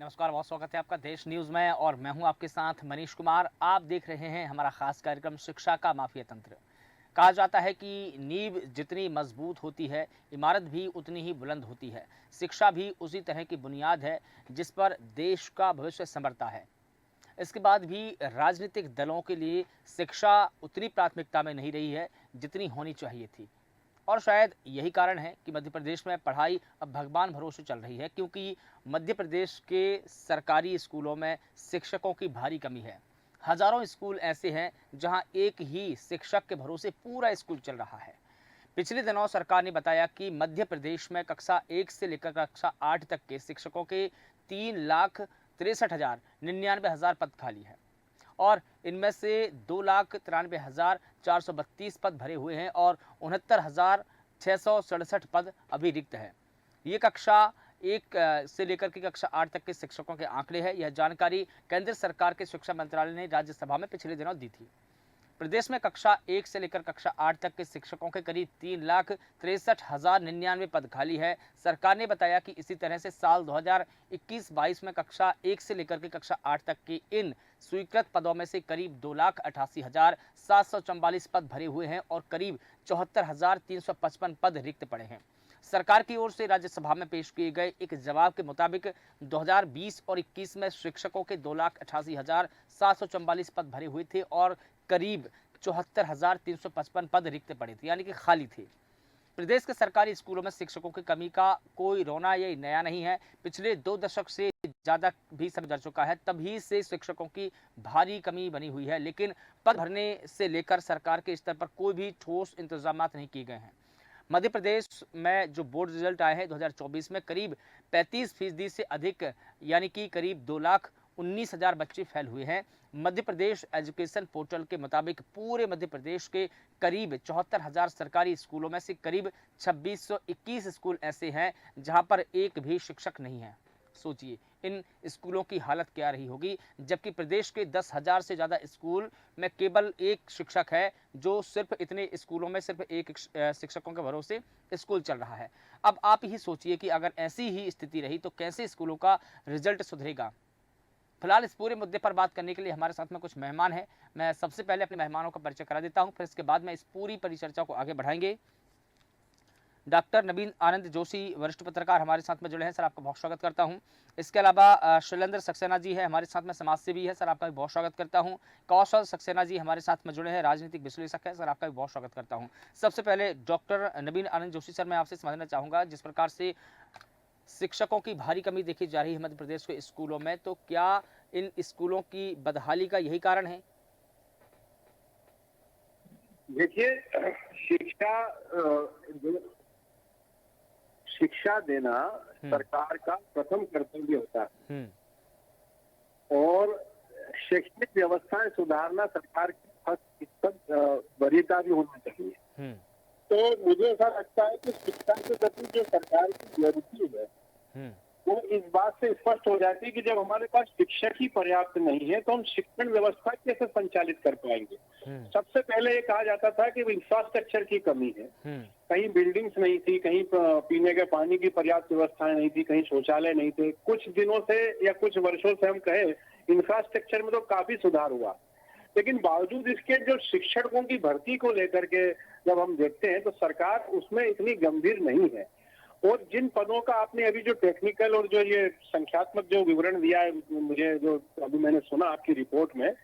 नमस्कार, बहुत स्वागत है आपका देश न्यूज़ में और मैं हूं आपके साथ मनीष कुमार। आप देख रहे हैं हमारा खास कार्यक्रम शिक्षा का माफिया तंत्र। कहा जाता है कि नींव जितनी मजबूत होती है, इमारत भी उतनी ही बुलंद होती है। शिक्षा भी उसी तरह की बुनियाद है जिस पर देश का भविष्य संवरता है। इसके बाद भी राजनीतिक दलों के लिए शिक्षा उतनी प्राथमिकता में नहीं रही है जितनी होनी चाहिए थी। और शायद यही कारण है कि मध्य प्रदेश में पढ़ाई अब भगवान भरोसे चल रही है, क्योंकि मध्य प्रदेश के सरकारी स्कूलों में शिक्षकों की भारी कमी है। हजारों स्कूल ऐसे हैं जहां एक ही शिक्षक के भरोसे पूरा स्कूल चल रहा है। पिछले दिनों सरकार ने बताया कि मध्य प्रदेश में कक्षा 1 से लेकर कक्षा 8 तक के शिक्षकों के 3,63,99,000 पद खाली है और इनमें से 2,93,432 पद भरे हुए हैं और 69,667 पद अभी रिक्त है। ये कक्षा 1 से लेकर के कक्षा 8 तक के शिक्षकों के आंकड़े हैं। यह जानकारी केंद्र सरकार के शिक्षा मंत्रालय ने राज्यसभा में पिछले दिनों दी थी। प्रदेश में कक्षा 1 से लेकर कक्षा 8 तक के शिक्षकों के करीब 3,63,099 पद खाली है। सरकार ने बताया कि इसी तरह से साल 2021-22 में कक्षा 1 से लेकर के कक्षा 8 तक के इन स्वीकृत पदों में से करीब 2,88,744 पद भरे हुए हैं और करीब 74,355 पद रिक्त पड़े हैं। सरकार की ओर से राज्यसभा में पेश किए गए एक जवाब के मुताबिक 2020 और 21 में शिक्षकों के 2,88,744 पद भरे हुए थे और करीब 74,355 पद रिक्त पड़े थे, यानी कि खाली थे। प्रदेश के सरकारी स्कूलों में शिक्षकों की कमी का कोई रोना ये नया नहीं है। पिछले 2 दशक से ज़्यादा भी समय गुजर चुका है, तभी से शिक्षकों की भारी कमी बनी हुई है, लेकिन पद भरने से लेकर सरकार के स्तर पर कोई भी ठोस इंतजाम नहीं किए गए हैं। मध्य प्रदेश में जो बोर्ड रिजल्ट आए हैं 2024 में करीब 35% से अधिक, यानी कि करीब 2,19,000 बच्चे फेल हुए हैं। मध्य प्रदेश एजुकेशन पोर्टल के मुताबिक पूरे मध्य प्रदेश के करीब 74,000 सरकारी स्कूलों में से करीब 2,621 स्कूल ऐसे हैं जहां पर एक भी शिक्षक नहीं है। सोचिए इन स्कूलों की हालत क्या रही होगी, जबकि प्रदेश के 10,000 से ज़्यादा स्कूल में केवल एक शिक्षक है, जो सिर्फ इतने स्कूलों में सिर्फ एक शिक्षकों के भरोसे स्कूल चल रहा है। अब आप ही सोचिए कि अगर ऐसी ही स्थिति रही तो कैसे स्कूलों का रिजल्ट सुधरेगा। फिलहाल इस पूरे मुद्दे पर बात करने के लिए हमारे साथ में कुछ मेहमान हैं। मैं सबसे पहले अपने मेहमानों का परिचय करा देता हूं, फिर इसके बाद में इस पूरी परिचर्चा को आगे बढ़ाएंगे। डॉक्टर नवीन आनंद जोशी वरिष्ठ पत्रकार हमारे साथ में जुड़े हैं, सर आपका बहुत स्वागत करता हूं। इसके अलावा शैलेंद्र सक्सेना जी है हमारे साथ में, समाजसेवी है, सर आपका भी बहुत स्वागत करता हूं। कौशल सक्सेना जी हमारे साथ में जुड़े हैं, राजनीतिक विश्लेषक है, सर आपका भी बहुत स्वागत करता हूं। सबसे पहले डॉक्टर नवीन आनंद जोशी सर, मैं आपसे समझना चाहूँगा, जिस प्रकार से शिक्षकों की भारी कमी देखी जा रही है मध्य प्रदेश के स्कूलों में, तो क्या इन स्कूलों की बदहाली का यही कारण है? देखिए, शिक्षा जो शिक्षा देना सरकार का प्रथम कर्तव्य होता है और शैक्षणिक व्यवस्थाएं सुधारना सरकार की फर्स्ट वरीयता भी होना चाहिए। तो मुझे ऐसा लगता है कि शिक्षा के प्रति जो सरकार की जरूरत है वो इस बात से स्पष्ट हो जाती है कि जब हमारे पास शिक्षक ही पर्याप्त नहीं है तो हम शिक्षण व्यवस्था कैसे संचालित कर पाएंगे। सबसे पहले ये कहा जाता था कि इंफ्रास्ट्रक्चर की कमी है, कहीं बिल्डिंग्स नहीं थी, कहीं पीने के पानी की पर्याप्त व्यवस्थाएं नहीं थी, कहीं शौचालय नहीं थे। कुछ दिनों से या कुछ वर्षों से हम कहे इंफ्रास्ट्रक्चर में तो काफी सुधार हुआ, लेकिन बावजूद इसके जो शिक्षकों की भर्ती को लेकर के जब हम देखते हैं तो सरकार उसमें इतनी गंभीर नहीं है। और जिन पदों का आपने अभी जो टेक्निकल और जो ये संख्यात्मक जो विवरण दिया है मुझे, जो अभी मैंने सुना आपकी रिपोर्ट में,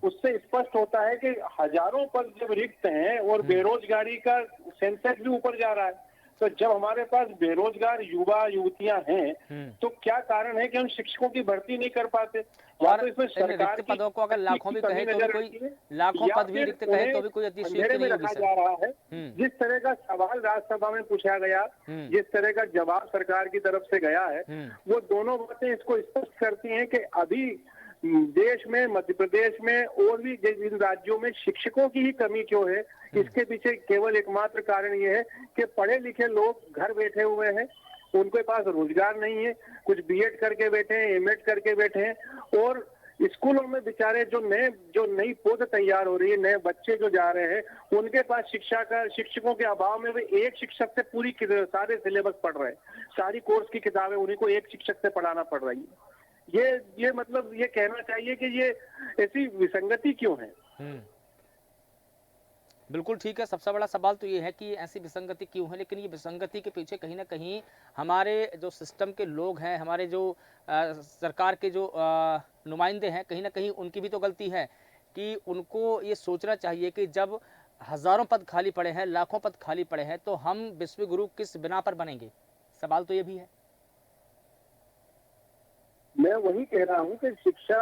उससे स्पष्ट होता है कि हजारों पद जब रिक्त हैं और बेरोजगारी का सेंसेस भी ऊपर जा रहा है, तो जब हमारे पास बेरोजगार युवा युवतियां हैं तो क्या कारण है कि हम शिक्षकों की भर्ती नहीं कर पाते? और तो इसमें सरकार रिक्त पदों को अगर लाखों भी कहे तो भी कोई, लाखों पद भी रिक्त कहे तो भी कोई अतिशयोक्ति नहीं होगी सर। जा रहा है जिस तरह का सवाल राज्यसभा में पूछा गया, जिस तरह का जवाब सरकार की तरफ से गया है, वो दोनों बातें इसको स्पष्ट करती हैं कि अभी देश में, मध्य प्रदेश में और भी जिन राज्यों में शिक्षकों की ही कमी क्यों है, इसके पीछे केवल एकमात्र कारण ये है कि पढ़े लिखे लोग घर बैठे हुए हैं, उनके पास रोजगार नहीं है, कुछ बीएड करके बैठे हैं, एमएड करके बैठे हैं और स्कूलों में बेचारे जो नई पोस्ट तैयार हो रही है, नए बच्चे जो जा रहे हैं, उनके पास शिक्षकों के अभाव में वे एक शिक्षक से पूरी सारे सिलेबस पढ़ रहे हैं, सारी कोर्स की किताबें उन्हीं को एक शिक्षक से पढ़ाना पड़ रही है। ये मतलब ये कहना चाहिए कि ये ऐसी विसंगति क्यों है। बिल्कुल ठीक है। सबसे बड़ा सवाल तो ये है कि ऐसी विसंगति क्यों है, लेकिन ये विसंगति के पीछे कहीं न कहीं हमारे जो सिस्टम के लोग हैं, हमारे जो सरकार के जो नुमाइंदे हैं, कहीं न कहीं उनकी भी तो गलती है कि उनको ये सोचना चाहिए कि जब हज़ारों पद खाली पड़े हैं, लाखों पद खाली पड़े हैं, तो हम विश्वगुरु किस बिना पर बनेंगे? सवाल तो ये भी है। मैं वही कह रहा हूँ कि शिक्षा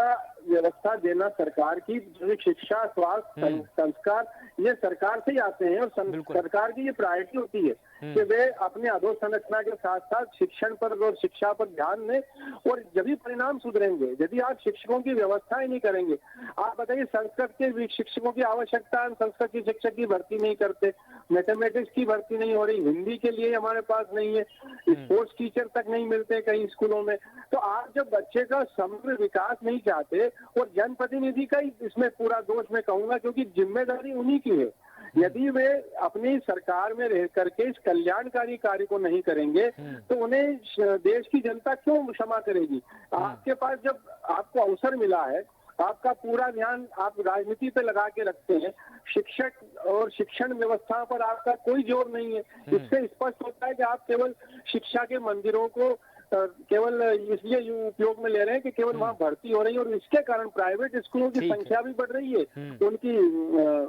व्यवस्था देना सरकार की, जो शिक्षा, स्वास्थ्य, संस्कार, ये सरकार से ही आते हैं और सरकार की ये प्रायोरिटी होती है कि वे अपने अधोसंरचना के साथ साथ शिक्षण पर और शिक्षा पर ध्यान दें, और जब भी परिणाम सुधरेंगे। यदि आप शिक्षकों की व्यवस्था ही नहीं करेंगे, आप बताइए संस्कृत के शिक्षकों की आवश्यकता है, संस्कृत के शिक्षक की भर्ती नहीं करते, मैथमेटिक्स की भर्ती नहीं हो रही, हिंदी के लिए हमारे पास नहीं है, स्पोर्ट्स टीचर तक नहीं मिलते कई स्कूलों में। तो आप जब बच्चे का समग्र विकास नहीं चाहते, और जनप्रतिनिधि का ही इसमें पूरा दोष मैं कहूंगा, क्योंकि जिम्मेदारी उन्हीं की है। यदि वे अपनी सरकार में रह करके इस कल्याणकारी कार्य को नहीं करेंगे तो उन्हें देश की जनता क्यों क्षमा करेगी। आपके पास जब आपको अवसर मिला है, आपका पूरा ध्यान आप राजनीति पे लगा के रखते हैं, शिक्षक और शिक्षण व्यवस्था पर आपका कोई जोर नहीं है। इससे स्पष्ट होता है कि आप केवल शिक्षा के मंदिरों को केवल इसलिए उपयोग में ले रहे हैं कि केवल वहाँ भर्ती हो रही है, और इसके कारण प्राइवेट स्कूलों की संख्या भी बढ़ रही है, उनकी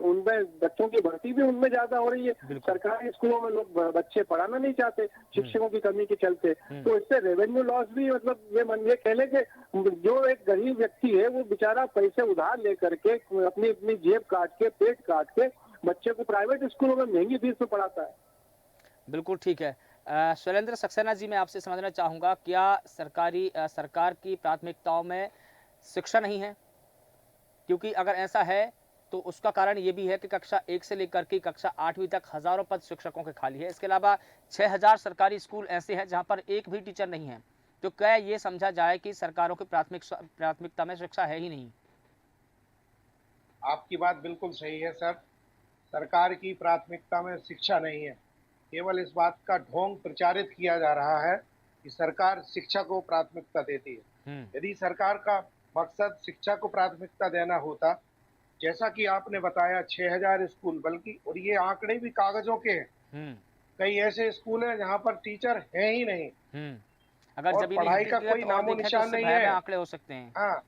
उनमें बच्चों की भर्ती भी उनमें ज्यादा हो रही है। सरकारी स्कूलों में लोग बच्चे पढ़ाना नहीं चाहते शिक्षकों की कमी के चलते। तो इससे रेवेन्यू लॉस भी, मतलब ये कह ले कि जो एक गरीब व्यक्ति है वो बेचारा पैसे उधार लेकर के अपनी अपनी जेब काट के, पेट काट के बच्चे को प्राइवेट स्कूलों में महंगी फीस में पढ़ाता है। बिल्कुल ठीक है। शैलेंद्र सक्सेना जी, मैं आपसे समझना चाहूँगा, क्या सरकार की प्राथमिकताओं में शिक्षा नहीं है? क्योंकि अगर ऐसा है तो उसका कारण ये भी है कि कक्षा 1 से लेकर के कक्षा 8वीं तक हज़ारों पद शिक्षकों के खाली है। इसके अलावा 6000 सरकारी स्कूल ऐसे हैं जहाँ पर एक भी टीचर नहीं है। तो क्या ये समझा जाए कि सरकारों की प्राथमिकता में शिक्षा है ही नहीं? आपकी बात बिल्कुल सही है सर। सरकार की प्राथमिकता में शिक्षा नहीं है। केवल इस बात का ढोंग प्रचारित किया जा रहा है कि सरकार शिक्षा को प्राथमिकता देती है। यदि सरकार का मकसद शिक्षा को प्राथमिकता देना होता, जैसा कि आपने बताया 6000 स्कूल, बल्कि और ये आंकड़े भी कागजों के हैं, कई ऐसे स्कूल हैं जहां पर टीचर हैं ही नहीं, अगर और पढ़ाई का कोई नामो निशान नहीं है। आंकड़े हो सकते हैं। हाँ,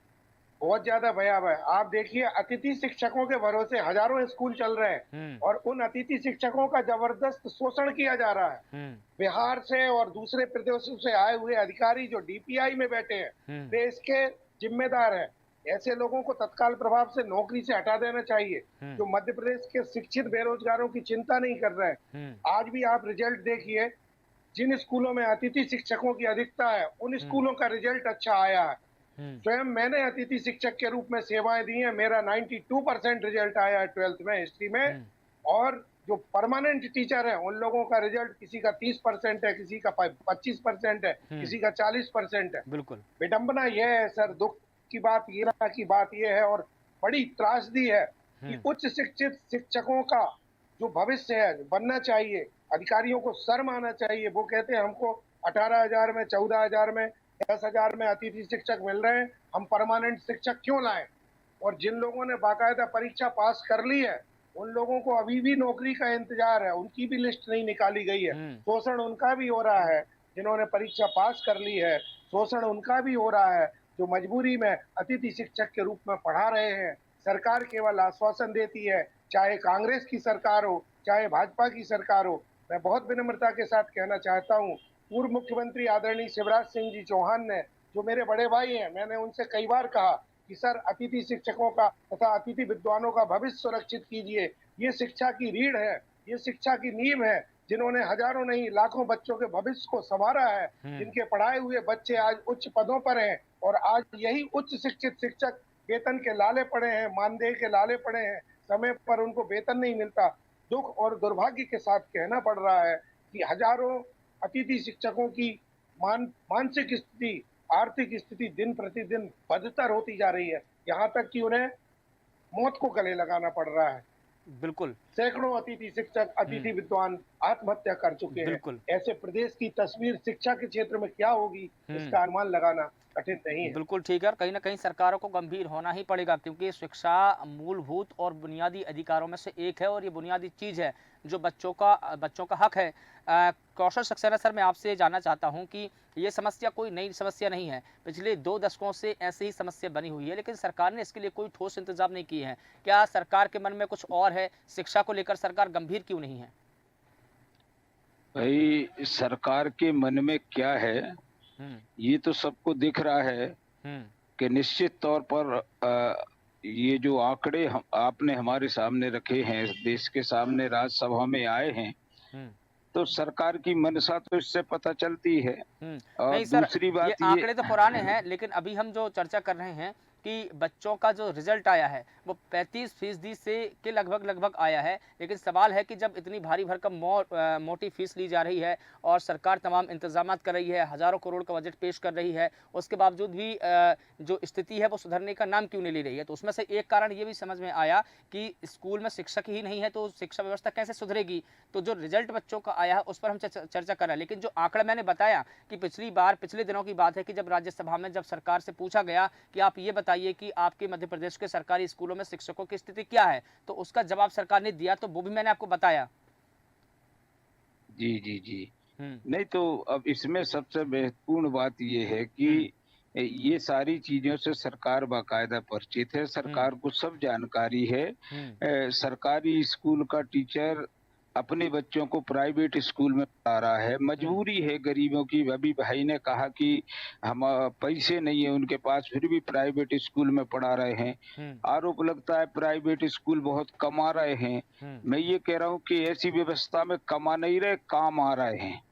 बहुत ज्यादा भयावह है। आप देखिए, अतिथि शिक्षकों के भरोसे हजारों स्कूल चल रहे हैं, और उन अतिथि शिक्षकों का जबरदस्त शोषण किया जा रहा है। बिहार से और दूसरे प्रदेशों से आए हुए अधिकारी जो डीपीआई में बैठे हैं, वे इसके जिम्मेदार हैं। ऐसे लोगों को तत्काल प्रभाव से नौकरी से हटा देना चाहिए, जो मध्य प्रदेश के शिक्षित बेरोजगारों की चिंता नहीं कर रहे हैं। आज भी आप रिजल्ट देखिए, जिन स्कूलों में अतिथि शिक्षकों की अधिकता है, उन स्कूलों का रिजल्ट अच्छा आया है। स्वयं मैंने अतिथि शिक्षक के रूप में सेवाएं दी हैं, मेरा 92% रिजल्ट आया है 12th में हिस्ट्री में। और जो परमानेंट टीचर है, उन लोगों का रिजल्ट किसी का 30% है, किसी का 25% है, किसी का 40% है। बिल्कुल विडंबना यह है सर, दुख की बात ये है, और बड़ी त्रासदी है कि उच्च शिक्षित शिक्षकों का जो भविष्य है बनना चाहिए, अधिकारियों को शर्म आना चाहिए। वो कहते हैं हमको 18,000 में, 14,000 में, 10,000 में अतिथि शिक्षक मिल रहे हैं, हम परमानेंट शिक्षक क्यों लाएं? और जिन लोगों ने बाकायदा परीक्षा पास कर ली है, उन लोगों को अभी भी नौकरी का इंतजार है, उनकी भी लिस्ट नहीं निकाली गई है। शोषण उनका भी हो रहा है जिन्होंने परीक्षा पास कर ली है, शोषण उनका भी हो रहा है जो मजबूरी में अतिथि शिक्षक के रूप में पढ़ा रहे हैं। सरकार केवल आश्वासन देती है, चाहे कांग्रेस की सरकार हो, चाहे भाजपा की सरकार हो। मैं बहुत विनम्रता के साथ कहना चाहता हूँ, पूर्व मुख्यमंत्री आदरणीय शिवराज सिंह जी चौहान ने, जो मेरे बड़े भाई हैं, मैंने उनसे कई बार कहा कि सर, अतिथि शिक्षकों का तथा अतिथि विद्वानों का भविष्य सुरक्षित कीजिए। ये शिक्षा की रीढ़ है, ये शिक्षा की नींव है, जिन्होंने हजारों नहीं लाखों बच्चों के भविष्य को संवारा है, जिनके पढ़ाए हुए बच्चे आज उच्च पदों पर हैं, और आज यही उच्च शिक्षित शिक्षक वेतन के लाले पड़े हैं, मानदेय के लाले पड़े हैं, समय पर उनको वेतन नहीं मिलता। दुख और दुर्भाग्य के साथ कहना पड़ रहा है कि हजारों अतिथि शिक्षकों की मानसिक स्थिति, आर्थिक स्थिति दिन प्रतिदिन बदतर होती जा रही है, यहाँ तक कि उन्हें मौत को गले लगाना पड़ रहा है। बिल्कुल सैकड़ों अतिथि शिक्षक, अतिथि विद्वान आत्महत्या कर चुके हैं। बिल्कुल। ऐसे प्रदेश की तस्वीर शिक्षा के क्षेत्र में क्या होगी, इसका अनुमान लगाना कठिन नहीं है। बिल्कुल ठीक है और कहीं न कहीं सरकारों को गंभीर होना ही पड़ेगा क्योंकि शिक्षा मूलभूत और बुनियादी अधिकारों में से एक है और ये बुनियादी चीज़ है जो बच्चों का हक है। कौशल सक्सेना सर मैं आपसे ये जानना चाहता हूँ कि ये समस्या कोई नई समस्या नहीं है। पिछले 2 दशकों से ऐसी ही समस्या बनी हुई है लेकिन सरकार ने इसके लिए कोई ठोस इंतज़ाम नहीं किए हैं। क्या सरकार के मन में कुछ और है? शिक्षा को लेकर सरकार गंभीर क्यों नहीं है? भाई सरकार के मन में क्या है हुँ, ये तो सबको दिख रहा है हुँ, कि निश्चित तौर पर ये जो आंकड़े आपने हमारे सामने रखे हैं देश के सामने राज्यसभा में आए हैं हुँ। तो सरकार की मंशा तो इससे पता चलती है। हुँ। और नहीं सर, दूसरी ये बात आंकड़े तो पुराने हैं, लेकिन अभी हम जो चर्चा कर रहे हैं कि बच्चों का जो रिज़ल्ट आया है, वो 35% से के लगभग आया है। लेकिन सवाल है कि जब इतनी भारी भरकम मोटी फ़ीस ली जा रही है और सरकार तमाम इंतज़ामात कर रही है, हज़ारों करोड़ का बजट पेश कर रही है, उसके बावजूद भी जो स्थिति है वो सुधरने का नाम क्यों नहीं ले रही है? तो उसमें से एक कारण ये भी समझ में आया कि स्कूल में शिक्षक ही नहीं है, तो शिक्षा व्यवस्था कैसे सुधरेगी? तो जो रिज़ल्ट बच्चों का आया है, उस पर हम चर्चा कर रहे हैं। लेकिन जो आंकड़ा मैंने बताया कि पिछले दिनों की बात है कि जब राज्यसभा में जब सरकार से पूछा गया कि आप ये बताइए कि आपके मध्य प्रदेश के सरकारी स्कूलों में शिक्षकों की स्थिति क्या है? तो उसका जवाब सरकार ने दिया, तो वो भी मैंने आपको बताया। जी जी जी हुँ, नहीं तो अब इसमें सबसे महत्वपूर्ण बात ये है कि ये सारी चीजों से सरकार बाकायदा परिचित है, सरकार को सब जानकारी है। हुँ, सरकारी स्कूल का टीचर अपने बच्चों को प्राइवेट स्कूल में पढ़ा रहा है, मजबूरी है गरीबों की। अभी भाई ने कहा कि हम पैसे नहीं है उनके पास फिर भी प्राइवेट स्कूल में पढ़ा रहे हैं। हुँ, आरोप लगता है प्राइवेट स्कूल बहुत कमा रहे हैं। हुँ, मैं ये कह रहा हूँ कि ऐसी व्यवस्था में कमा नहीं रहे, काम आ रहे हैं।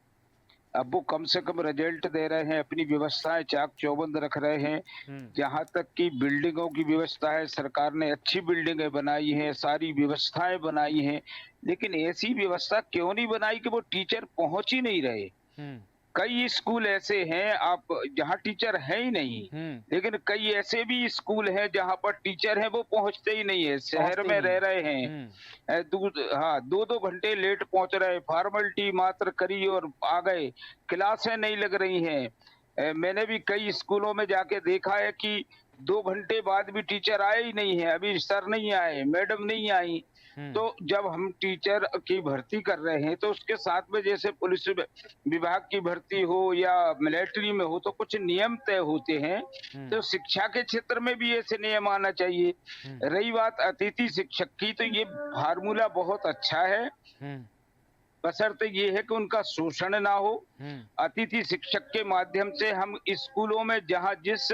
अब वो कम से कम रिजल्ट दे रहे हैं, अपनी व्यवस्थाएं चाक चौबंद रख रहे हैं। हुँ, जहाँ तक कि बिल्डिंगों की व्यवस्था है, सरकार ने अच्छी बिल्डिंगें बनाई हैं, सारी व्यवस्थाएं बनाई हैं, लेकिन ऐसी व्यवस्था क्यों नहीं बनाई कि वो टीचर पहुंच ही नहीं रहे। हुँ, कई स्कूल ऐसे हैं आप जहाँ टीचर है ही नहीं, हुँ, लेकिन कई ऐसे भी स्कूल हैं जहाँ पर टीचर हैं वो पहुंचते ही नहीं है, शहर पहुँचते ही में नहीं रह हैं। रहे हैं। हुँ, हाँ, 2-2 घंटे लेट पहुँच रहे, फॉर्मेलिटी मात्र करी और आ गए, क्लासें नहीं लग रही हैं। मैंने भी कई स्कूलों में जाके देखा है कि 2 घंटे बाद भी टीचर आए ही नहीं है, अभी सर नहीं आए, मैडम नहीं आई। हुँ, तो जब हम टीचर की भर्ती कर रहे हैं, तो उसके साथ में जैसे पुलिस विभाग की भर्ती हो या मिलिट्री में हो, तो कुछ नियम तय होते हैं। हुँ, तो शिक्षा के क्षेत्र में भी ऐसे नियम आना चाहिए। हुँ, रही बात अतिथि शिक्षक की, तो ये फार्मूला बहुत अच्छा है, हुँ, बशर्ते ये है कि उनका शोषण ना हो। हुँ, अतिथि शिक्षक के माध्यम से हम स्कूलों में जहाँ जिस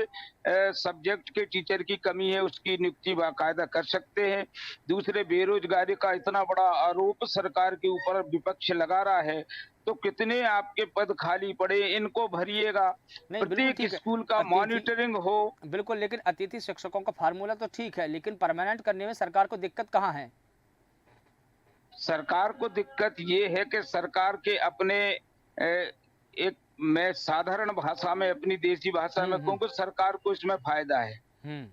सब्जेक्ट के टीचर की कमी है उसकी नियुक्ति बाकायदा कर सकते हैं। दूसरे बेरोजगारी का इतना बड़ा आरोप सरकार के ऊपर विपक्ष लगा रहा है, तो कितने आपके पद खाली पड़े, इनको भरिएगा। नहीं बिल्कुल प्रत्येक ठीक है। स्कूल का अतिथि मॉनिटरिंग हो। बिल्कुल, लेकिन अतिथि शिक्षकों का फ़ॉर्मूला तो ठीक है, लेकिन परमानेंट करने में सरकार को दिक्कत कहाँ है? सरकार को दिक्कत ये है कि सरकार के अपने एक मैं साधारण भाषा में अपनी देसी भाषा हुँ, में हुँ, कहूँ कि सरकार को इसमें फायदा है। हुँ,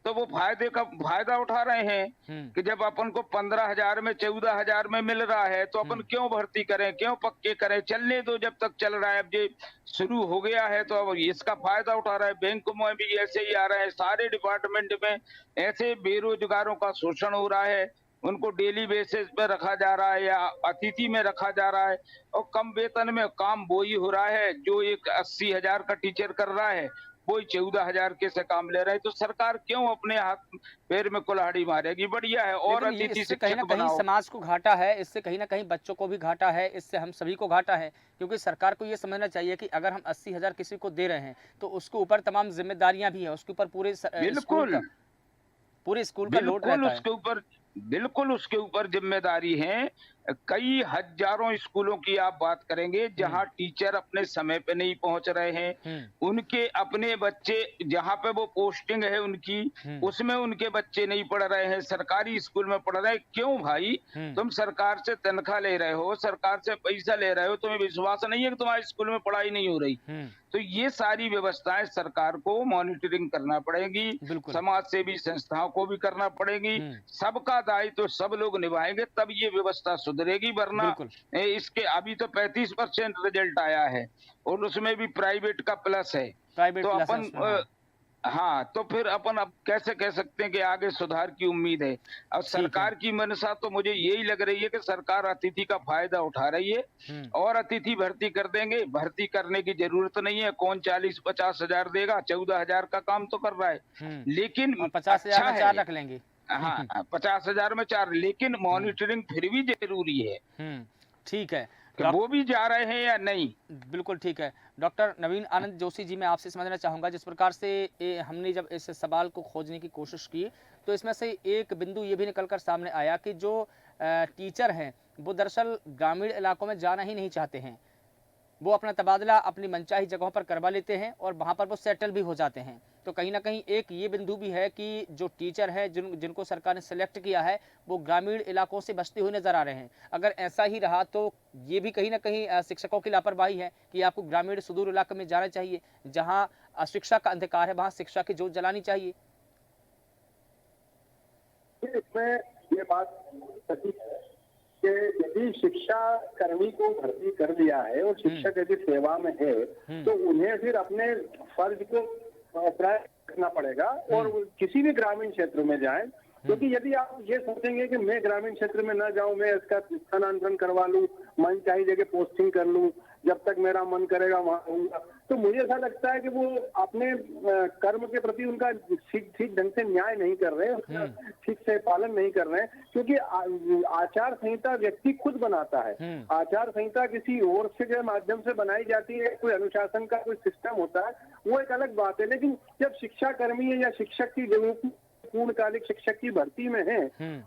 तो वो फायदे का फायदा उठा रहे हैं हुँ, कि जब अपन को 15,000 में 14,000 में मिल रहा है तो अपन हुँ, क्यों भर्ती करें, क्यों पक्के करें, चलने दो जब तक चल रहा है। अब ये शुरू हो गया है तो अब इसका फायदा उठा रहा है। बैंक में भी ऐसे ही आ रहा है, सारे डिपार्टमेंट में ऐसे बेरोजगारों का शोषण हो रहा है। उनको डेली बेसिस पे रखा जा रहा है या अतिथि में रखा जा रहा है और कम वेतन में काम वो ही हो रहा है जो एक 80,000 का टीचर कर रहा है, वही 14,000 के से काम ले रहे हैं। तो सरकार क्यों अपने हाथ पैर में कुल्हाड़ी मारेगी? बढ़िया है और लेकिन ये अतिथि इससे कहीं न शिक्षक कहीं बनाओ। समाज को घाटा है, इससे कहीं न कहीं बच्चों को भी घाटा है, इससे हम सभी को घाटा है। क्योंकि सरकार को ये समझना चाहिए कि अगर हम 80,000 किसी को दे रहे हैं, तो उसके ऊपर तमाम ज़िम्मेदारियाँ भी हैं, उसके ऊपर बिल्कुल, पूरे स्कूल का लोड रहता है। बिल्कुल उसके ऊपर ज़िम्मेदारी है। कई हज़ारों स्कूलों की आप बात करेंगे हुँ, जहाँ टीचर अपने समय पे नहीं पहुँच रहे हैं। हुँ, उनके अपने बच्चे जहाँ पे वो पोस्टिंग है उनकी, हुँ, उसमें उनके बच्चे नहीं पढ़ रहे हैं, सरकारी स्कूल में पढ़ रहे हैं। क्यों भाई? हुँ, तुम सरकार से तनख्वाह ले रहे हो, सरकार से पैसा ले रहे हो, तुम्हें विश्वास नहीं है कि तुम्हारे स्कूल में पढ़ाई नहीं हो रही? हुँ, तो ये सारी व्यवस्थाएं सरकार को मॉनिटरिंग करना पड़ेगी, बिल्कुल। समाज सेवी संस्थाओं को भी करना पड़ेगी। सबका दायित्व सब लोग निभाएंगे तब ये व्यवस्था सुधरेगी, वरना बिल्कुल। इसके अभी तो 35% रिजल्ट आया है और उसमें भी प्राइवेट का प्लस है। प्राइवेट तो क्लासेस अपन में, हाँ। हाँ, तो फिर अपन अब कैसे कह सकते हैं कि आगे सुधार की उम्मीद है। अब ठीक है। सरकार की मंशा तो मुझे यही लग रही है कि सरकार अतिथि का फायदा उठा रही है और अतिथि भर्ती कर देंगे। भर्ती करने की जरूरत नहीं है, कौन 40-50 हजार देगा, 14,000 का काम तो कर रहा है। लेकिन और 50,000 अच्छा में 4 है, रख लेंगे। हाँ 50,000 में 4, लेकिन मॉनिटरिंग फिर भी जरूरी है ठीक है। कि वो भी जा रहे हैं या नहीं। बिल्कुल ठीक है। डॉक्टर नवीन आनंद जोशी जी, मैं आपसे समझना चाहूँगा, जिस प्रकार से हमने जब इस सवाल को खोजने की कोशिश की, तो इसमें से एक बिंदु ये भी निकल कर सामने आया कि जो टीचर हैं वो दरअसल ग्रामीण इलाकों में जाना ही नहीं चाहते हैं। वो अपना तबादला अपनी मनचाही जगहों पर करवा लेते हैं और वहाँ पर वो सेटल भी हो जाते हैं। तो कहीं न कहीं एक ये बिंदु भी है कि जो टीचर है जिनको सरकार ने सेलेक्ट किया है, वो ग्रामीण इलाकों से बचते हुए नज़र आ रहे हैं। अगर ऐसा ही रहा तो ये भी कहीं न कहीं शिक्षकों की लापरवाही है कि आपको ग्रामीण सुदूर इलाके में जाना चाहिए, जहाँ शिक्षा का अंधकार है, वहाँ शिक्षा की जोत जलानी चाहिए। इसमें ये बात सटीक है कि यदि शिक्षा कर्मी को भर्ती कर दिया है और शिक्षक यदि सेवा में है तो उन्हें फिर अपने फर्ज को प्राय करना पड़ेगा और किसी भी ग्रामीण क्षेत्र में जाएं, क्योंकि यदि आप ये सोचेंगे कि मैं ग्रामीण क्षेत्र में न जाऊं, मैं इसका स्थानांतरण करवा लूं, मन चाहिए जगह पोस्टिंग कर लूं, जब तक मेरा मन करेगा वहां रहूंगा, तो मुझे ऐसा लगता है कि वो अपने कर्म के प्रति उनका ठीक ढंग से न्याय नहीं कर रहे हैं, ठीक से पालन नहीं कर रहे हैं, क्योंकि आचार संहिता व्यक्ति खुद बनाता है। आचार संहिता किसी और से के माध्यम से बनाई जाती है, कोई अनुशासन का कोई सिस्टम होता है, वो एक अलग बात है। लेकिन जब शिक्षा कर्मी या शिक्षक की जरूरत पूर्णकालिक शिक्षक की भर्ती में है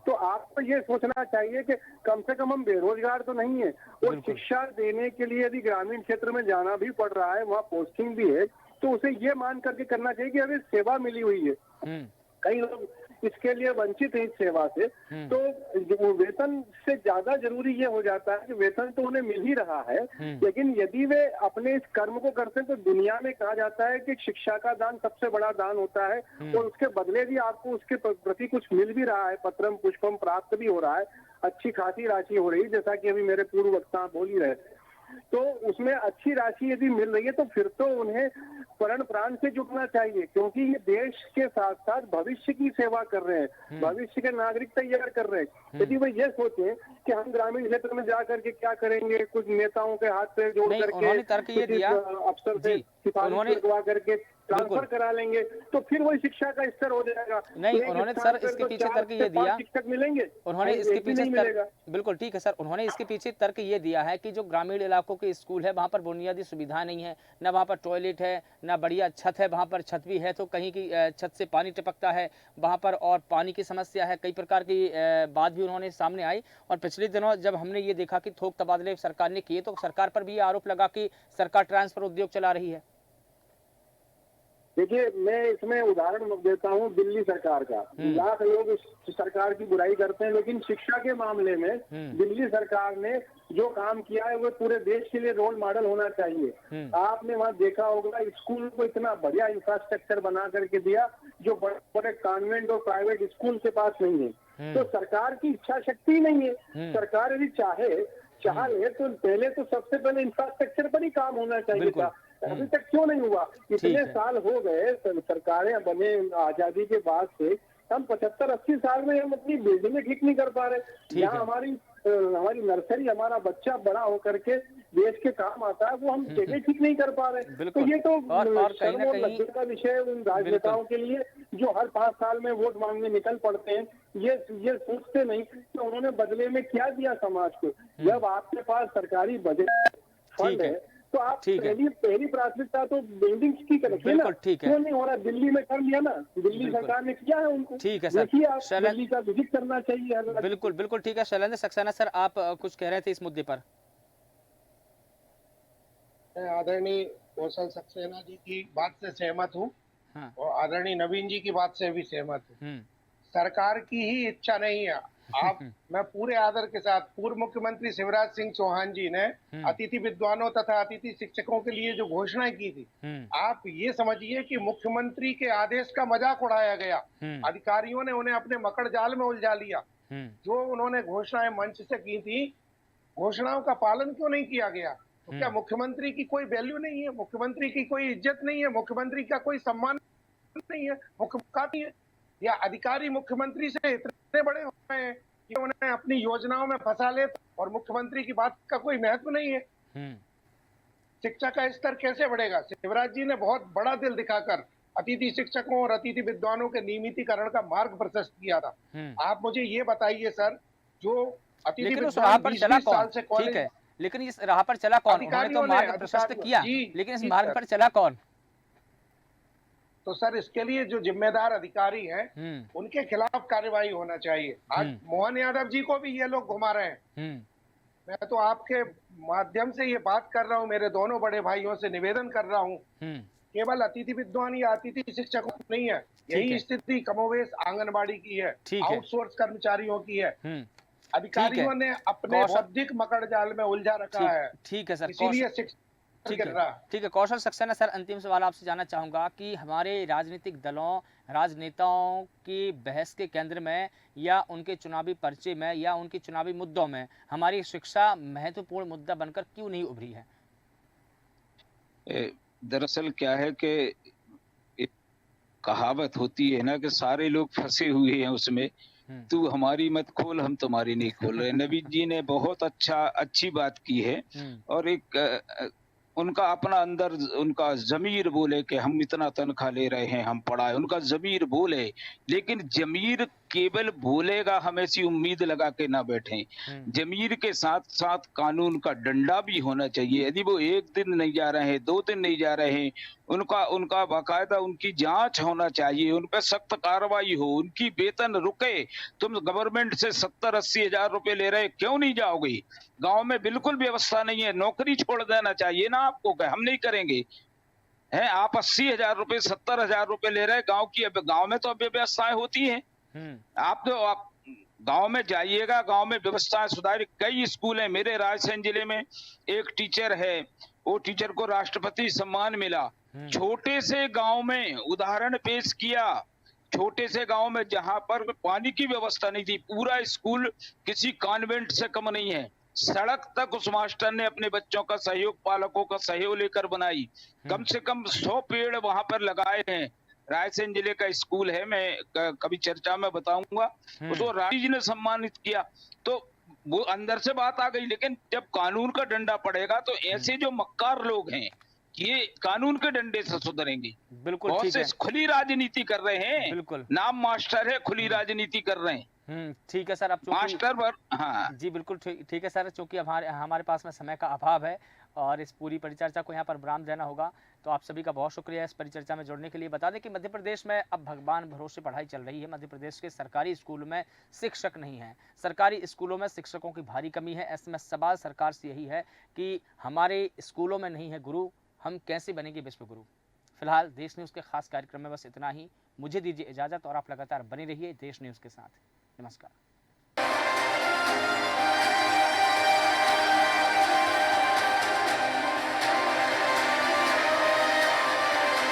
तो आपको ये सोचना चाहिए कि कम से कम हम बेरोजगार तो नहीं है, और शिक्षा देने के लिए यदि ग्रामीण क्षेत्र में जाना भी पड़ रहा है, वहाँ पोस्टिंग भी है, तो उसे ये मान करके करना चाहिए कि अभी सेवा मिली हुई है। कई लोग इसके लिए वंचित है इस सेवा से, तो वेतन से ज्यादा जरूरी ये हो जाता है कि वेतन तो उन्हें मिल ही रहा है, लेकिन यदि वे अपने इस कर्म को करते हैं तो दुनिया में कहा जाता है कि शिक्षा का दान सबसे बड़ा दान होता है और उसके बदले भी आपको उसके प्रति कुछ मिल भी रहा है, पत्रम पुष्पम प्राप्त भी हो रहा है, अच्छी खासी राशि हो रही है, जैसा कि अभी मेरे पूर्व वक्ता बोल ही रहे थे। तो उसमें अच्छी राशि यदि मिल रही है तो फिर तो उन्हें प्रण प्राण से जुटना चाहिए, क्योंकि ये देश के साथ साथ भविष्य की सेवा कर रहे हैं, भविष्य के नागरिक तैयार कर रहे हैं। यदि वो ये सोचे कि हम ग्रामीण क्षेत्र में जा करके क्या करेंगे, कुछ नेताओं के हाथ पे जोड़ करके अफसर से सिफारिश करवा करके ट्रांसफर करा लेंगे, तो फिर वही शिक्षा का स्तर हो जाएगा। नहीं, उन्होंने सर इसके पीछे तर्क ये दिया, शिक्षक मिलेंगे, उन्होंने इसके पीछे तर्क, बिल्कुल ठीक है सर, उन्होंने इसके पीछे तर्क ये दिया है कि जो ग्रामीण इलाकों के स्कूल है वहाँ पर बुनियादी सुविधाएं नहीं है, ना वहाँ पर टॉयलेट है, ना बढ़िया छत है, वहाँ पर छत भी है तो कहीं की छत से पानी टपकता है वहाँ पर, और पानी की समस्या है, कई प्रकार की बात भी उन्होंने सामने आई। और पिछले दिनों जब हमने ये देखा कि थोक तबादले सरकार ने किए तो सरकार पर भी आरोप लगा कि सरकार ट्रांसफर उद्योग चला रही है। देखिए, मैं इसमें उदाहरण देता हूँ दिल्ली सरकार का। लाख लोग इस सरकार की बुराई करते हैं, लेकिन शिक्षा के मामले में दिल्ली सरकार ने जो काम किया है वो पूरे देश के लिए रोल मॉडल होना चाहिए। आपने वहाँ देखा होगा स्कूल को इतना बढ़िया इंफ्रास्ट्रक्चर बना करके दिया जो बड़े बड़े कॉन्वेंट और प्राइवेट स्कूल के पास नहीं है। तो सरकार की इच्छा शक्ति नहीं है। सरकार यदि चाह ले तो पहले तो सबसे पहले इंफ्रास्ट्रक्चर पर ही काम होना चाहिए था, अभी तक क्यों नहीं हुआ? इतने साल हो गए सरकारें बने आजादी के बाद से, हम 75-80 साल में हम अपनी बिल्डिंगें ठीक नहीं कर पा रहे। यहाँ हमारी नर्सरी, हमारा बच्चा बड़ा होकर के देश के काम आता है, वो हम जगह ठीक नहीं कर पा रहे। तो ये तो शर्म और लज्जा का विषय उन राजनेताओं के लिए जो हर 5 साल में वोट मांगने निकल पड़ते हैं। ये सोचते नहीं कि उन्होंने बदले में क्या दिया समाज को। जब आपके पास सरकारी बजट फंड है तो आप पहली प्राथमिकता तो बिल्डिंग्स की रखिए ना। क्यों नहीं हो रहा? दिल्ली में कर लिया ना, दिल्ली सरकार ने किया है उनको। ठीक है सर, दिल्ली का विजिट करना चाहिए। बिल्कुल बिल्कुल ठीक है। शैलेंद्र सक्सेना सर, आप कुछ कह रहे थे इस मुद्दे पर। मैं आदरणीय कौशल सक्सेना जी की बात से सहमत हूँ और आदरणीय नवीन जी की बात से भी सहमत हूँ। सरकार की ही इच्छा नहीं है, आप मैं पूरे आदर के साथ पूर्व मुख्यमंत्री शिवराज सिंह चौहान जी ने अतिथि विद्वानों तथा अतिथि शिक्षकों के लिए जो घोषणाएं की थी, आप ये समझिए कि मुख्यमंत्री के आदेश का मजाक उड़ाया गया। अधिकारियों ने उन्हें अपने मकड़ जाल में उलझा लिया। जो उन्होंने घोषणाएं मंच से की थी, घोषणाओं का पालन क्यों नहीं किया गया? तो क्या मुख्यमंत्री की कोई वैल्यू नहीं है? मुख्यमंत्री की कोई इज्जत नहीं है? मुख्यमंत्री का कोई सम्मान नहीं है? मुख्यमंत्री है या अधिकारी मुख्यमंत्री से इतने बड़े हो गए हैं कि उन्हें अपनी योजनाओं में फंसा ले और मुख्यमंत्री की बात का कोई महत्व नहीं है? शिक्षा का स्तर कैसे बढ़ेगा? शिवराज जी ने बहुत बड़ा दिल दिखाकर अतिथि शिक्षकों और अतिथि विद्वानों के नियमितीकरण का मार्ग प्रशस्त किया था। आप मुझे ये बताइए सर, जो अतिथि लेकिन उस राह विद्वान पर चला 20 साल कौन? से ठीक कॉलेज है, लेकिन इस राह पर चला कौन? उन्होंने तो अधिकारियों ने मार्ग प्रशस्त किया, जी, लेकिन इस जी मार्ग सर। पर चला कौन? तो सर इसके लिए जो जिम्मेदार अधिकारी हैं उनके खिलाफ कार्रवाई होना चाहिए। आज मोहन यादव जी को भी ये लोग घुमा रहे हैं। मैं तो आपके माध्यम से ये बात कर रहा हूँ, मेरे दोनों बड़े भाइयों से निवेदन कर रहा हूँ, केवल अतिथि विद्वान या अतिथि शिक्षक नहीं है, यही स्थिति कमोवेश आंगनबाड़ी की है, आउटसोर्स कर्मचारियों की है। अधिकारियों ने अपने बौद्धिक मकड़ जाल में उलझा रखा है। ठीक है सर, इसीलिए ठीक है कौशल सक्सेना सर, अंतिम सवाल आपसे जानना चाहूंगा कि हमारे राजनीतिक दलों, राजनेताओं की बहस के केंद्र में या उनके चुनावी पर्चे में या उनके चुनावी मुद्दों में हमारी शिक्षा महत्वपूर्ण मुद्दा बनकर क्यों नहीं उभरी है? दरअसल क्या है कि एक कहावत होती है ना कि सारे लोग फंसे हुए हैं उसमें, तू हमारी मत खोल हम तुम्हारी नहीं खोल रहे। नवीद जी ने बहुत अच्छी बात की है और एक उनका अपना अंदर उनका जमीर बोले कि हम इतना तनख्वाह ले रहे हैं, हम पढ़ाए, उनका जमीर बोले, लेकिन जमीर केवल बोलेगा, हम ऐसी उम्मीद लगा के ना बैठे। जमीर के साथ साथ कानून का डंडा भी होना चाहिए। यदि वो एक दिन नहीं जा रहे हैं, 2 दिन नहीं जा रहे हैं, उनका बाकायदा उनकी जांच होना चाहिए, उन पर सख्त कार्रवाई हो, उनकी वेतन रुके। तुम गवर्नमेंट से 70-80 हजार रुपए ले रहे, क्यों नहीं जाओगे? गांव में बिल्कुल व्यवस्था नहीं है, नौकरी छोड़ देना चाहिए ना आपको, क्या हम नहीं करेंगे? हैं आप 80 हजार रुपए 70 हजार रुपए ले रहे, गांव में तो व्यवस्थाएं होती हैं। आप गांव में जाइएगा, गांव में व्यवस्थाएं सुधारी। कई स्कूल है, मेरे रायसेन जिले में एक टीचर है, वो टीचर को राष्ट्रपति सम्मान मिला। छोटे से गांव में उदाहरण पेश किया, छोटे से गांव में जहां पर पानी की व्यवस्था नहीं थी, पूरा स्कूल किसी कॉन्वेंट से कम नहीं है, सड़क तक उस मास्टर ने अपने बच्चों का सहयोग, पालकों का सहयोग लेकर बनाई। कम से कम 100 पेड़ वहां पर लगाए हैं। रायसेन जिले का स्कूल है, मैं कभी चर्चा में बताऊंगा, उसको रानी जी ने सम्मानित किया। तो वो अंदर से बात आ गई, लेकिन जब कानून का डंडा पड़ेगा तो ऐसे जो मक्कार लोग हैं ये कानून के डंडे से सुधरेंगे। बिल्कुल बहुत ठीक से है, खुली राजनीति कर रहे हैं, बिल्कुल नाम मास्टर है, खुली राजनीति कर रहे हैं। ठीक है सर, अब मास्टर पर हाँ जी बिल्कुल ठीक है सर, चूंकि हमारे पास में समय का अभाव है और इस पूरी परिचर्चा को यहाँ पर विराम देना होगा, तो आप सभी का बहुत शुक्रिया इस परिचर्चा में जुड़ने के लिए। बता दें कि मध्य प्रदेश में अब भगवान भरोसे पढ़ाई चल रही है। मध्य प्रदेश के सरकारी स्कूलों में शिक्षक नहीं है, सरकारी स्कूलों में शिक्षकों की भारी कमी है। ऐसे में सवाल सरकार से यही है कि हमारे स्कूलों में नहीं है गुरु, हम कैसे बनेंगे विश्व गुरु। फिलहाल देश न्यूज़ के खास कार्यक्रम में बस इतना ही। मुझे दीजिए इजाज़त और आप लगातार बने रहिए देश न्यूज़ के साथ। नमस्कार।